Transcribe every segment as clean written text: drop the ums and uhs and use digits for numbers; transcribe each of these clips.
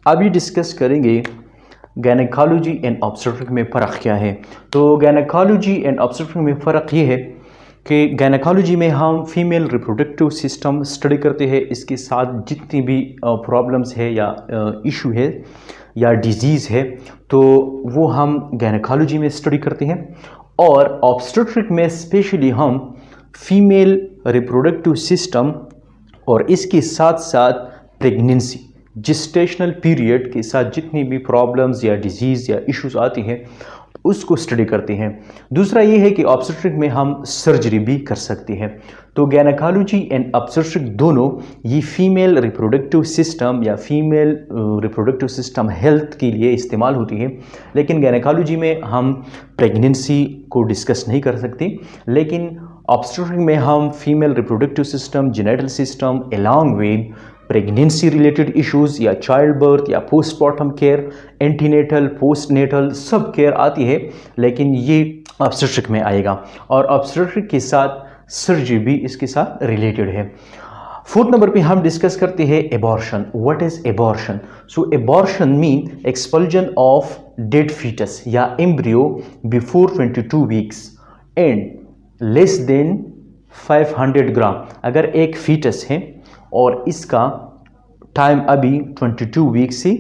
अभी डिस्कस करेंगे gynaecology and obstetric में फ़र्क क्या है। तो गायनेकोलॉजी एंड ऑब्स्टेट्रिक में फ़र्क ये है कि गायनेकोलॉजी में हम फीमेल रिप्रोडक्टिव सिस्टम स्टडी करते हैं, इसके साथ जितनी भी प्रॉब्लम्स है या इशू है या डिजीज़ है तो वो हम गायनेकोलॉजी में स्टडी करते हैं। और ऑब्स्टेट्रिक में स्पेशली हम फीमेल रिप्रोडक्टिव सिस्टम और इसके साथ साथ प्रेगनेंसी जिस्टेशनल पीरियड के साथ जितनी भी प्रॉब्लम्स या डिजीज़ या इश्यूज आती हैं उसको स्टडी करते हैं। दूसरा ये है कि ऑब्स्टेट्रिक में हम सर्जरी भी कर सकते हैं। तो गायनेकोलॉजी एंड ऑब्स्टेट्रिक दोनों ये फीमेल रिप्रोडक्टिव सिस्टम या फीमेल रिप्रोडक्टिव सिस्टम हेल्थ के लिए इस्तेमाल होती है, लेकिन गायनेकोलॉजी में हम प्रेगनेंसी को डिस्कस नहीं कर सकते, लेकिन ऑब्स्टेट्रिक में हम female reproductive system, genital system along with pregnancy related issues या चाइल्ड बर्थ या पोस्टमार्टम केयर, एंटीनेटल, पोस्टनेटल सब केयर आती है, लेकिन ये ऑब्स्टेट्रिक में आएगा। और ऑब्स्टेट्रिक के साथ सर्जरी भी इसके साथ रिलेटेड है। फोर्थ नंबर पे हम डिस्कस करते हैं abortion. What is abortion? So abortion mean expulsion of dead foetus या embryo before 22 weeks and less than 500 gram. अगर एक फीटस है और इसका टाइम अभी 22 वीक से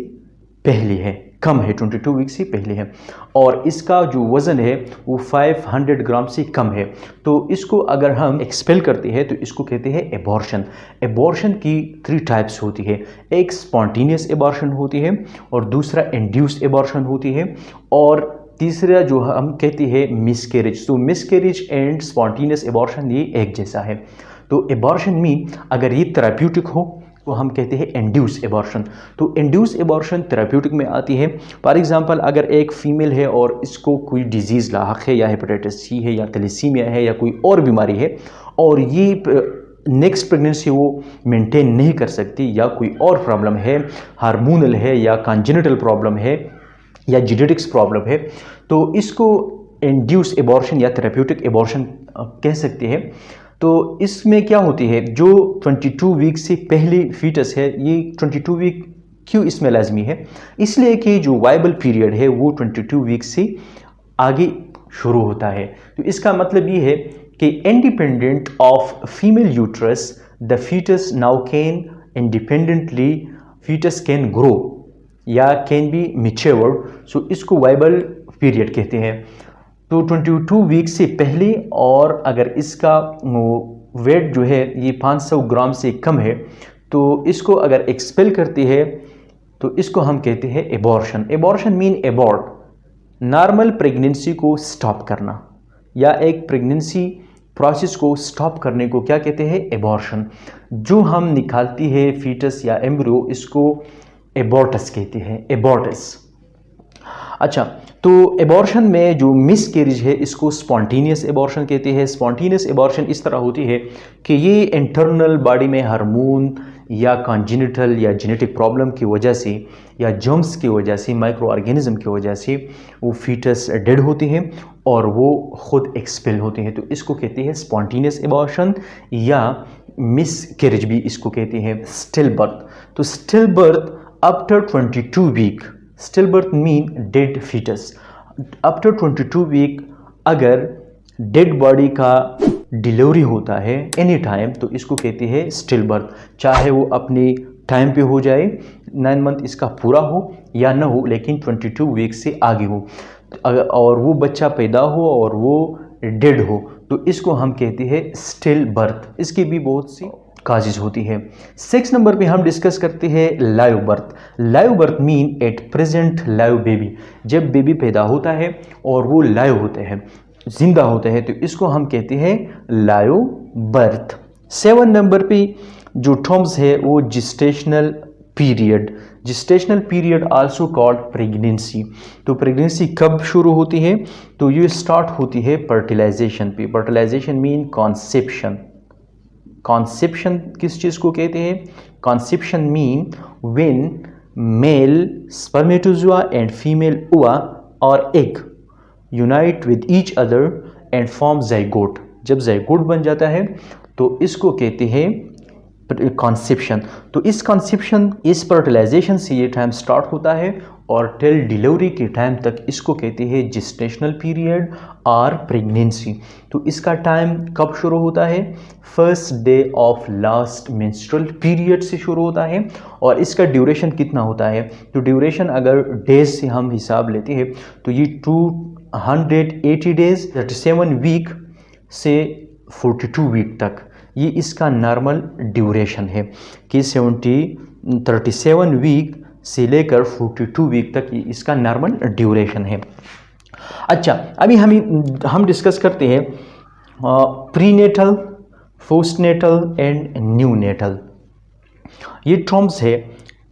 पहले है, कम है, 22 वीक से पहले है, और इसका जो वज़न है वो 500 ग्राम से कम है, तो इसको अगर हम एक्सपेल करते हैं तो इसको कहते हैं एबॉर्शन। एबॉर्शन की 3 टाइप्स होती है। एक स्पॉन्टेनियस एबॉर्शन होती है और दूसरा इंड्यूस्ड एबॉर्शन होती है और तीसरा जो हम कहते हैं मिसकैरेज। तो मिसकैरेज एंड स्पॉन्टेनियस एबॉर्शन ये एक जैसा है। तो एबॉर्शन मीन अगर ये थेराप्यूटिक हो तो हम कहते हैं इंड्यूस एबॉर्शन। तो इंड्यूस एबॉर्शन थेराप्यूटिक में आती है। फॉर एग्जांपल अगर एक फीमेल है और इसको कोई डिजीज़ लाहक है या हेपेटाइटिस सी है या थैलेसीमिया है या कोई और बीमारी है और ये नेक्स्ट प्रेगनेंसी वो मेंटेन नहीं कर सकती या कोई और प्रॉब्लम है, हार्मोनल है या कॉन्जेनिटल प्रॉब्लम है या जेनेटिक्स प्रॉब्लम है, तो इसको इंड्यूस एबॉर्शन या थेराप्यूटिक एबॉर्शन कह सकते हैं। तो इसमें क्या होती है, जो 22 वीक से पहले फीटस है, ये 22 वीक क्यों इसमें लाजमी है? इसलिए कि जो वाइबल पीरियड है वो 22 वीक से आगे शुरू होता है। तो इसका मतलब ये है कि independent of female uterus the foetus now can independently foetus can grow या कैन बी मैच्योर्ड। सो इसको वाइबल पीरियड कहते हैं। तो 22 वीक से पहले और अगर इसका वेट जो है ये 500 ग्राम से कम है तो इसको अगर एक्सपेल करती है तो इसको हम कहते हैं abortion. Abortion mean abort, normal pregnancy को स्टॉप करना या एक प्रेगनेंसी प्रोसेस को स्टॉप करने को क्या कहते हैं? एबॉर्शन। जो हम निकालती है फीटस या एम्ब्रियो इसको एबॉर्टस कहते हैं, एबॉर्टस। अच्छा, तो एबॉर्शन में जो मिसकैरेज है इसको स्पॉन्टेनियस एबॉर्शन कहते हैं। स्पॉन्टेनियस एबॉर्शन इस तरह होती है कि ये इंटरनल बॉडी में हार्मोन या कॉन्जेनिटल या जेनेटिक प्रॉब्लम की वजह से या जर्म्स की वजह से, माइक्रो ऑर्गेनिज्म की वजह से वो फीटस डेड होते हैं और वो खुद एक्सपेल होते हैं। तो इसको कहते हैं स्पॉन्टेनियस एबॉर्शन या मिसकैरेज भी इसको कहते हैं। स्टिल बर्थ, तो still birth after 22 week, still birth mean dead foetus. After 22 week अगर डेड बॉडी का डिलीवरी होता है एनी टाइम तो इसको कहते हैं स्टिल बर्थ, चाहे वो अपने टाइम पे हो जाए, 9 मंथ इसका पूरा हो या ना हो, लेकिन 22 वीक से आगे हो और वो बच्चा पैदा हो और वो डेड हो तो इसको हम कहते हैं स्टिल बर्थ। इसकी भी बहुत सी काजेज होती है। 6 नंबर पे हम डिस्कस करते हैं live birth. Live birth mean at present live baby, जब बेबी पैदा होता है और वो लाइव होते हैं, जिंदा होते हैं, तो इसको हम कहते हैं लाइव बर्थ। 7 नंबर पे जो टर्म्स है वो gestational period. Gestational period also called pregnancy. तो प्रेगनेंसी कब शुरू होती है? तो ये स्टार्ट होती है फर्टिलाइजेशन पे। Fertilisation mean conception. कॉन्सेप्शन किस चीज़ को कहते हैं? Conception mean when mail spermatozoa and female ओवा और egg unite with each other and form zygote. जब जाइगोट बन जाता है तो इसको कहते हैं कॉन्सेप्शन। तो इस कॉन्सेप्शन, इस फर्टिलाइजेशन से ये टाइम स्टार्ट होता है और टिल डिलीवरी के टाइम तक इसको कहते हैं जेस्टेशनल पीरियड और प्रेगनेंसी। तो इसका टाइम कब शुरू होता है? First day of last menstrual period से शुरू होता है। और इसका ड्यूरेशन कितना होता है? तो ड्यूरेशन अगर डेज से हम हिसाब लेते हैं तो ये 280 डेज 37 वीक से 42 वीक तक ये इसका नॉर्मल ड्यूरेशन है कि 37 वीक से लेकर 42 वीक तक ये इसका नॉर्मल ड्यूरेशन है। अच्छा, अभी हम डिस्कस करते हैं प्रीनेटल, पोस्टनेटल एंड न्यूनेटल। ये टर्म्स है।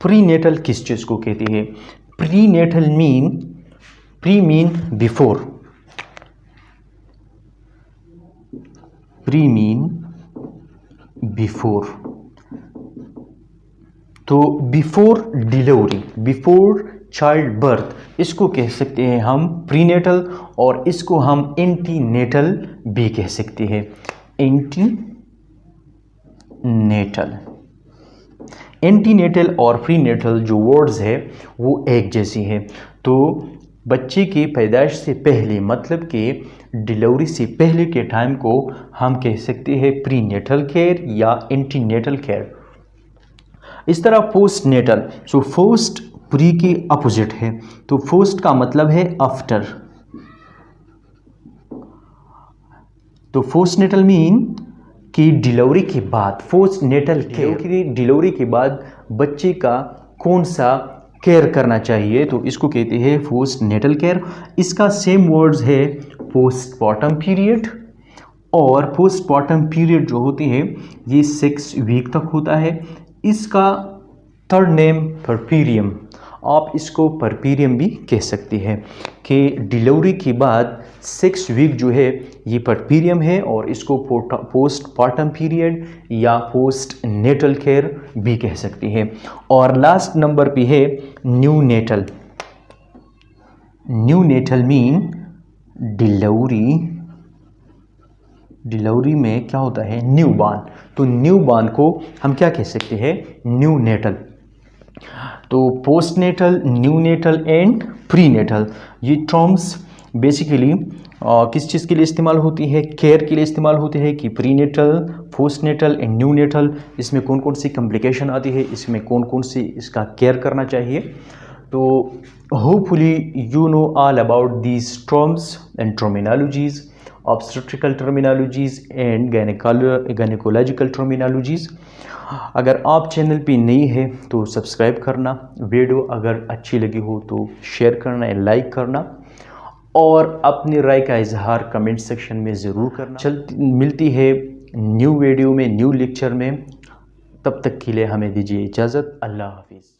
प्रीनेटल किस चीज़ को कहते हैं? Prenatal mean before, pre mean before. तो before delivery, before child birth, इसको कह सकते हैं हम प्रीनेटल, और इसको हम एंटीनेटल भी कह सकते हैं। एंटीनेटल और प्रीनेटल जो वर्ड्स है वो एक जैसी है। तो बच्चे के पैदाइश से पहले, मतलब कि डिलीवरी से पहले के टाइम को हम कह सकते हैं प्रीनेटल केयर या एंटीनेटल केयर। इस तरह post natal, so post pre के अपोजिट है। तो पोस्ट का मतलब है आफ्टर। तो पोस्ट नेटल मीन कि डिलीवरी के बाद, पोस्ट नेटल केयर की डिलीवरी के बाद बच्चे का कौन सा केयर करना चाहिए, तो इसको कहते हैं पोस्ट नेटल केयर। इसका सेम वर्ड्स है पोस्टमार्टम पीरियड, और पोस्टमार्टम पीरियड जो होती है ये 6 वीक तक होता है। इसका थर्ड नेम परपीरियम, आप इसको परपीरियम भी कह सकते हैं कि डिलीवरी के बाद 6 वीक जो है ये परपीरियम है, और इसको पोस्टमार्टम पीरियड या पोस्ट नेटल केयर भी कह सकते हैं। और लास्ट नंबर पे है न्यूनेटल। न्यूनेटल मीन डिलीवरी में क्या होता है? न्यूबॉर्न। तो न्यूबॉर्न को हम क्या कह सकते हैं? न्यूनेटल। तो पोस्टनेटल, न्यूनेटल एंड प्रीनेटल, ये टर्म्स बेसिकली किस चीज़ के लिए इस्तेमाल होती है? केयर के लिए इस्तेमाल होती है कि प्रीनेटल, पोस्टनेटल एंड न्यूनेटल, इसमें कौन कौन सी कॉम्प्लिकेशन आती है, इसमें कौन कौन सी इसका केयर करना चाहिए। तो hopefully you know all about these terms and terminologies, obstetrical terminologies and gynaecological terminologies. अगर आप चैनल पे नई है तो सब्सक्राइब करना, वीडियो अगर अच्छी लगी हो तो शेयर करना या लाइक करना, और अपनी राय का इजहार कमेंट सेक्शन में ज़रूर करना। मिलती है न्यू वीडियो में, न्यू लेक्चर में। तब तक के लिए हमें दीजिए इजाज़त। अल्लाह हाफिज़।